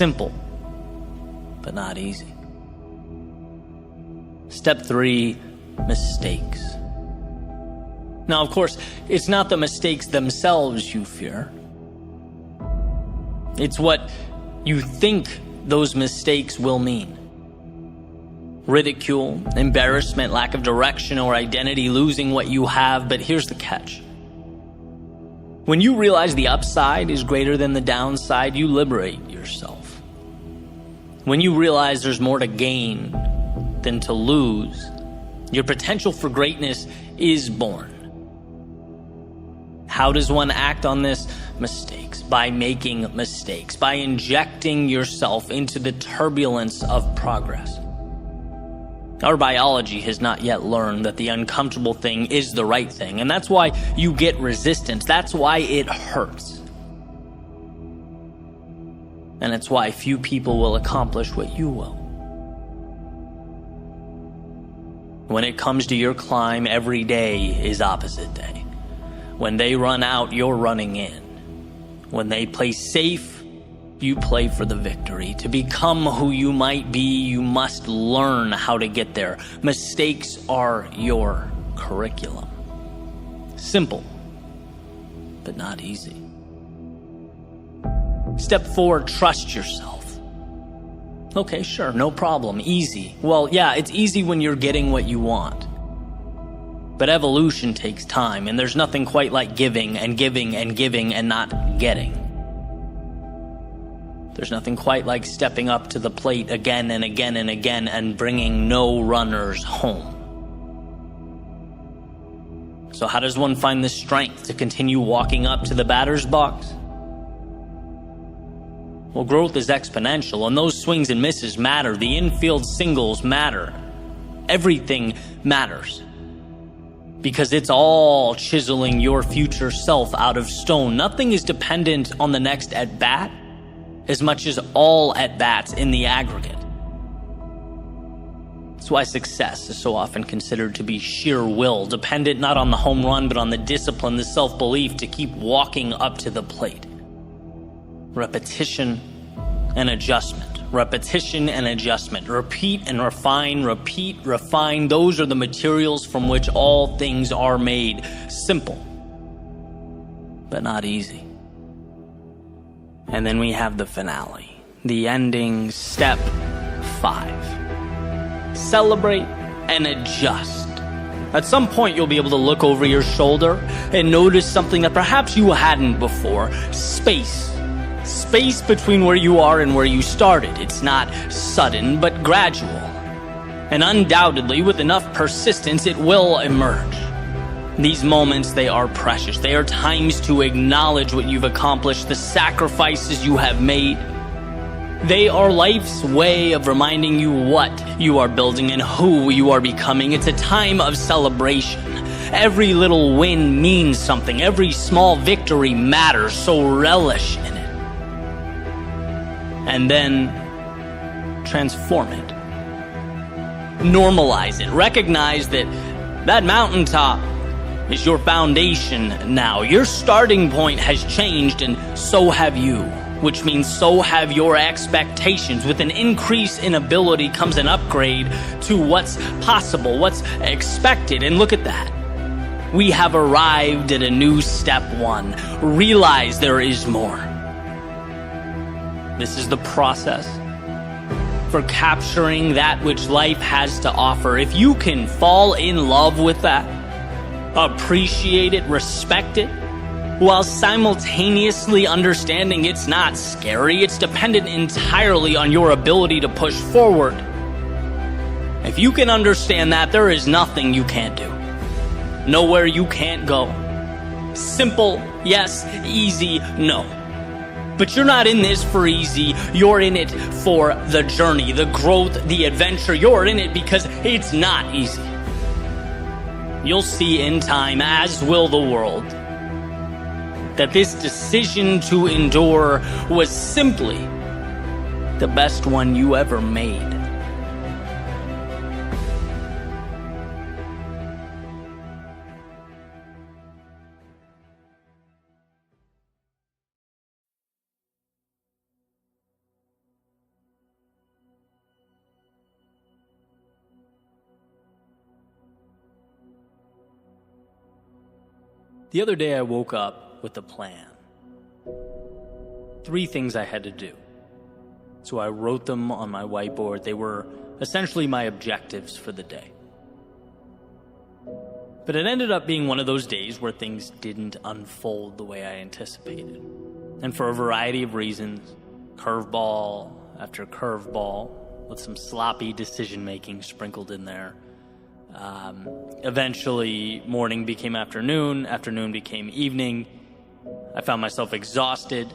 Simple, but not easy. Step 3, mistakes. Now, of course, it's not the mistakes themselves you fear. It's what you think those mistakes will mean. Ridicule, embarrassment, lack of direction or identity, losing what you have. But here's the catch. When you realize the upside is greater than the downside, you liberate yourself. When you realize there's more to gain than to lose, your potential for greatness is born. How does one act on this? Mistakes. By making mistakes. By injecting yourself into the turbulence of progress. Our biology has not yet learned that the uncomfortable thing is the right thing, and that's why you get resistance. That's why it hurts. And it's why few people will accomplish what you will. When it comes to your climb, every day is opposite day. When they run out, you're running in. When they play safe, you play for the victory. To become who you might be, you must learn how to get there. Mistakes are your curriculum. Simple, but not easy. Step 4, trust yourself. Okay, sure, no problem, easy. Well, yeah, it's easy when you're getting what you want. But evolution takes time, and there's nothing quite like giving and giving and giving and not getting. There's nothing quite like stepping up to the plate again and again and again and bringing no runners home. So how does one find the strength to continue walking up to the batter's box? Well, growth is exponential, and those swings and misses matter. The infield singles matter. Everything matters. Because it's all chiseling your future self out of stone. Nothing is dependent on the next at-bat as much as all at-bats in the aggregate. That's why success is so often considered to be sheer will, dependent not on the home run, but on the discipline, the self-belief to keep walking up to the plate. Repetition and adjustment. Repetition and adjustment. Repeat and refine. Repeat, refine. Those are the materials from which all things are made. Simple, but not easy. And then we have the finale. The ending, step 5. Celebrate and adjust. At some point, you'll be able to look over your shoulder and notice something that perhaps you hadn't before. Space. Space between where you are and where you started. It's not sudden, but gradual. And undoubtedly, with enough persistence, it will emerge. These moments, they are precious. They are times to acknowledge what you've accomplished, the sacrifices you have made. They are life's way of reminding you what you are building and who you are becoming. It's a time of celebration. Every little win means something. Every small victory matters, so relish in it. And then transform it. Normalize it. Recognize that that mountaintop is your foundation now. Your starting point has changed, and so have you, which means so have your expectations. With an increase in ability comes an upgrade to what's possible, what's expected. And look at that. We have arrived at a new step 1. Realize there is more. This is the process for capturing that which life has to offer. If you can fall in love with that, appreciate it, respect it, while simultaneously understanding it's not scary, it's dependent entirely on your ability to push forward. If you can understand that, there is nothing you can't do. Nowhere you can't go. Simple, yes. Easy, no. But you're not in this for easy. You're in it for the journey, the growth, the adventure. You're in it because it's not easy. You'll see in time, as will the world, that this decision to endure was simply the best one you ever made. The other day I woke up with a plan. 3 things I had to do. So I wrote them on my whiteboard. They were essentially my objectives for the day. But it ended up being one of those days where things didn't unfold the way I anticipated. And for a variety of reasons, curveball after curveball, with some sloppy decision-making sprinkled in there. Eventually, morning became afternoon, afternoon became evening. I found myself exhausted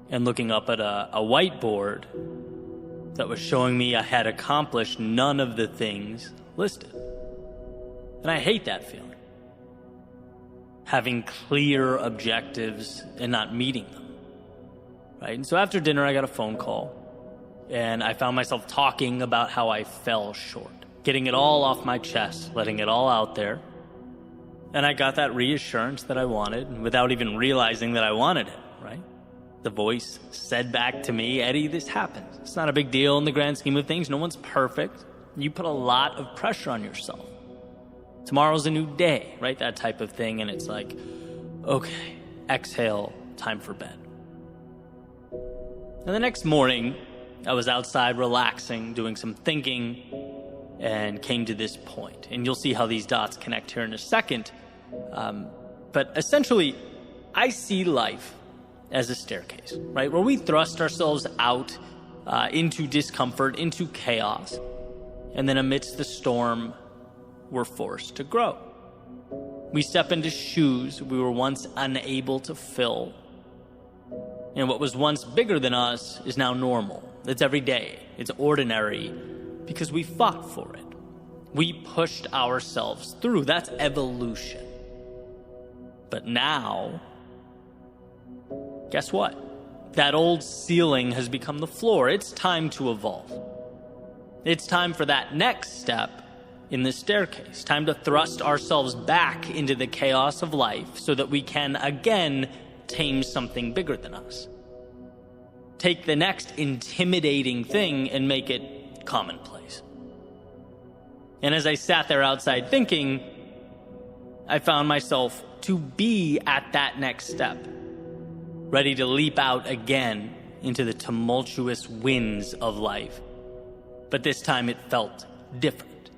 and looking up at a whiteboard that was showing me I had accomplished none of the things listed. And I hate that feeling. Having clear objectives and not meeting them. Right? And so after dinner, I got a phone call, and I found myself talking about how I fell short, getting it all off my chest, letting it all out there. And I got that reassurance that I wanted without even realizing that I wanted it, right? The voice said back to me, Eddie, this happens. It's not a big deal in the grand scheme of things. No one's perfect. You put a lot of pressure on yourself. Tomorrow's a new day, right? That type of thing. And it's like, okay, exhale, time for bed. And the next morning, I was outside relaxing, doing some thinking, and came to this point. And you'll see how these dots connect here in a second. But essentially, I see life as a staircase, right? Where we thrust ourselves out into discomfort, into chaos. And then amidst the storm, we're forced to grow. We step into shoes we were once unable to fill. And what was once bigger than us is now normal. It's every day. It's ordinary because we fought for it. We pushed ourselves through. That's evolution. But now, guess what? That old ceiling has become the floor. It's time to evolve. It's time for that next step in the staircase. Time to thrust ourselves back into the chaos of life so that we can again tame something bigger than us. Take the next intimidating thing and make it commonplace. And as I sat there outside thinking, I found myself to be at that next step, ready to leap out again into the tumultuous winds of life. But this time it felt different.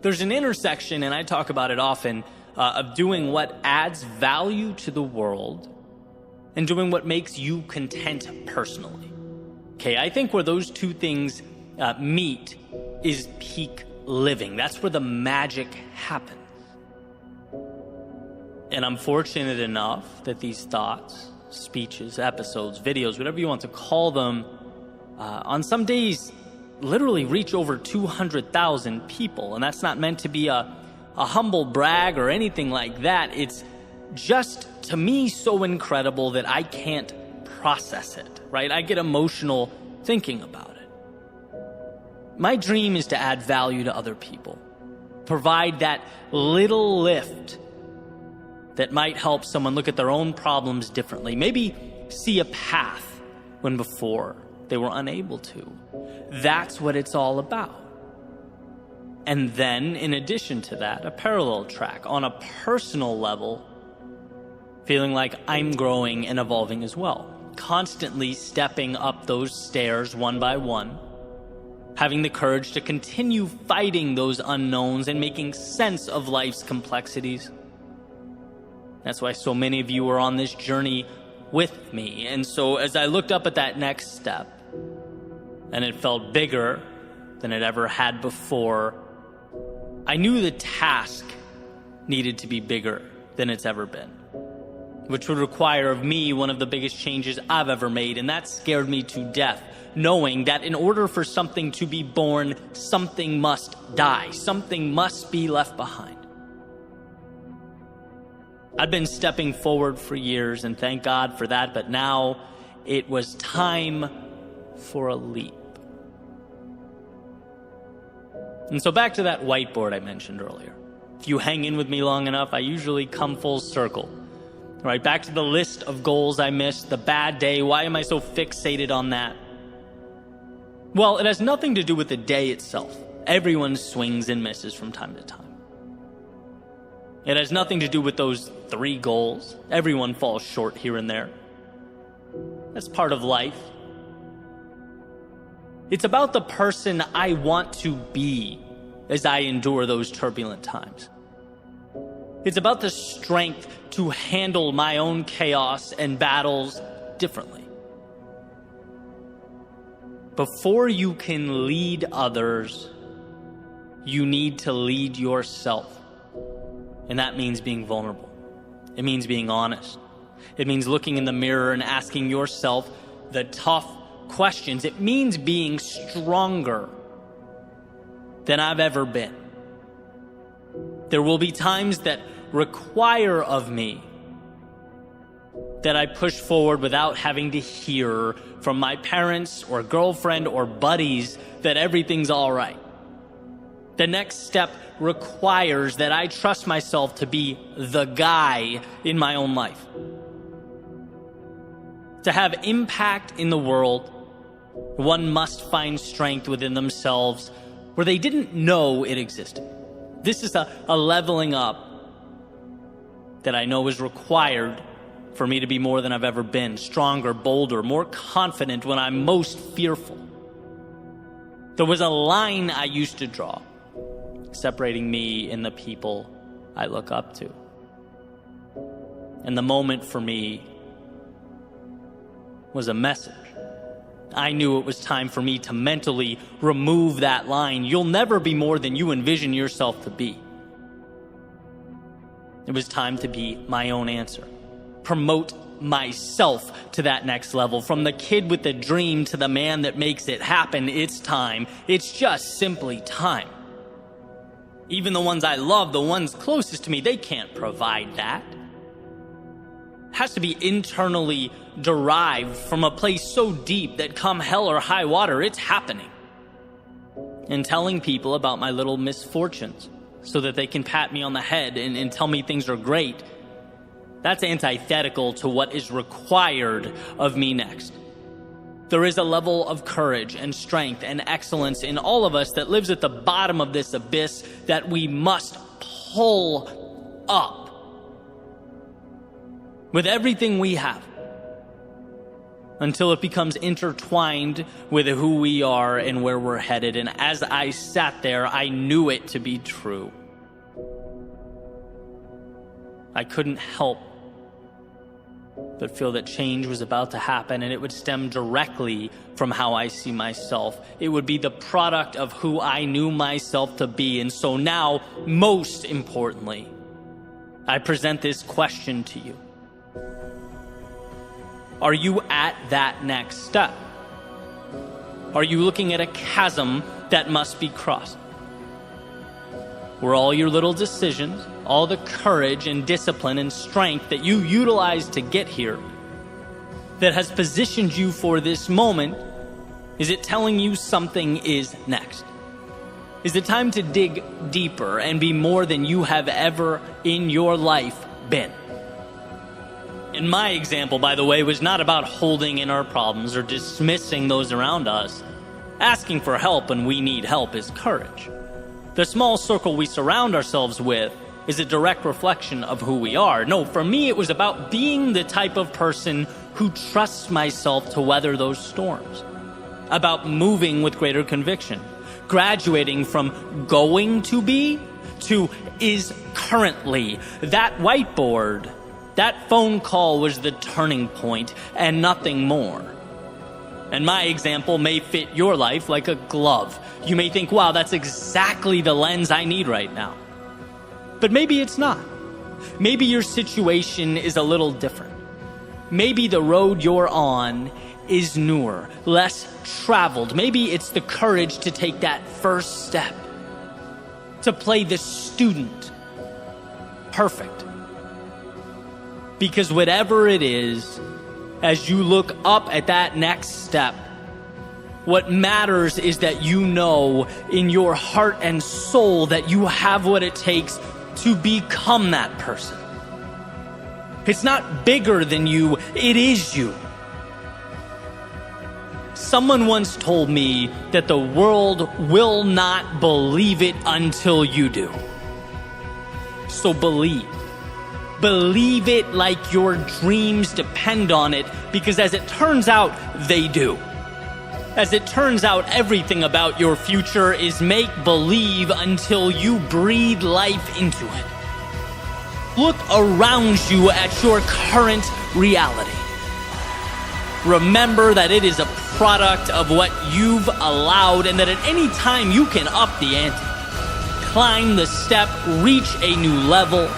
There's an intersection, and I talk about it often, of doing what adds value to the world and doing what makes you content personally. Okay, I think where those two things meet is peak living. That's where the magic happens. And I'm fortunate enough that these thoughts, speeches, episodes, videos, whatever you want to call them, on some days literally reach over 200,000 people. And that's not meant to be a humble brag or anything like that. It's just, to me, so incredible that I can't process it, right? I get emotional thinking about it. My dream is to add value to other people, provide that little lift that might help someone look at their own problems differently, maybe see a path when before they were unable to. That's what it's all about. And then, in addition to that, a parallel track on a personal level, feeling like I'm growing and evolving as well, constantly stepping up those stairs one by one, having the courage to continue fighting those unknowns and making sense of life's complexities. That's why so many of you are on this journey with me. And so as I looked up at that next step, and it felt bigger than it ever had before, I knew the task needed to be bigger than it's ever been, which would require of me one of the biggest changes I've ever made, and that scared me to death, knowing that in order for something to be born, something must die, something must be left behind. I'd been stepping forward for years, and thank God for that, but now it was time for a leap. And so back to that whiteboard I mentioned earlier. If you hang in with me long enough, I usually come full circle. Right, back to the list of goals I missed, the bad day. Why am I so fixated on that? Well, it has nothing to do with the day itself. Everyone swings and misses from time to time. It has nothing to do with those 3 goals. Everyone falls short here and there. That's part of life. It's about the person I want to be as I endure those turbulent times. It's about the strength to handle my own chaos and battles differently. Before you can lead others, you need to lead yourself. And that means being vulnerable. It means being honest. It means looking in the mirror and asking yourself the tough questions. It means being stronger than I've ever been. There will be times that require of me that I push forward without having to hear from my parents or girlfriend or buddies that everything's all right. The next step requires that I trust myself to be the guy in my own life. To have impact in the world, one must find strength within themselves where they didn't know it existed. This is a leveling up that I know is required for me to be more than I've ever been, stronger, bolder, more confident when I'm most fearful. There was a line I used to draw separating me and the people I look up to. And the moment for me was a message. I knew it was time for me to mentally remove that line. You'll never be more than you envision yourself to be. It was time to be my own answer. Promote myself to that next level. From the kid with the dream to the man that makes it happen, it's time. It's just simply time. Even the ones I love, the ones closest to me, they can't provide that. It has to be internally derived from a place so deep that come hell or high water, it's happening. And telling people about my little misfortunes so that they can pat me on the head and tell me things are great, that's antithetical to what is required of me next. There is a level of courage and strength and excellence in all of us that lives at the bottom of this abyss that we must pull up with everything we have until it becomes intertwined with who we are and where we're headed. And as I sat there, I knew it to be true. I couldn't help but feel that change was about to happen, and it would stem directly from how I see myself. It would be the product of who I knew myself to be. And so now, most importantly, I present this question to you. Are you at that next step? Are you looking at a chasm that must be crossed? Where all your little decisions, all the courage and discipline and strength that you utilized to get here, that has positioned you for this moment, is it telling you something is next? Is it time to dig deeper and be more than you have ever in your life been? And my example, by the way, was not about holding in our problems or dismissing those around us. Asking for help when we need help is courage. The small circle we surround ourselves with is a direct reflection of who we are. No, for me, it was about being the type of person who trusts myself to weather those storms. About moving with greater conviction. Graduating from going to be to is currently. That whiteboard, that phone call was the turning point and nothing more. And my example may fit your life like a glove. You may think, wow, that's exactly the lens I need right now. But maybe it's not. Maybe your situation is a little different. Maybe the road you're on is newer, less traveled. Maybe it's the courage to take that first step, to play the student perfect. Because whatever it is, as you look up at that next step, what matters is that you know in your heart and soul that you have what it takes to become that person. It's not bigger than you, it is you. Someone once told me that the world will not believe it until you do. So believe. Believe it like your dreams depend on it, because as it turns out, they do. As it turns out, everything about your future is make-believe until you breathe life into it. Look around you at your current reality. Remember that it is a product of what you've allowed, and that at any time you can up the ante. Climb the step, reach a new level.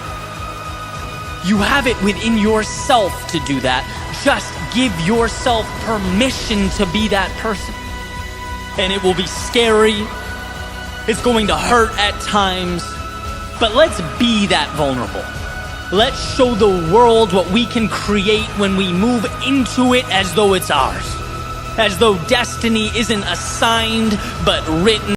You have it within yourself to do that. Just give yourself permission to be that person. And it will be scary. It's going to hurt at times. But let's be that vulnerable. Let's show the world what we can create when we move into it as though it's ours. As though destiny isn't assigned, but written.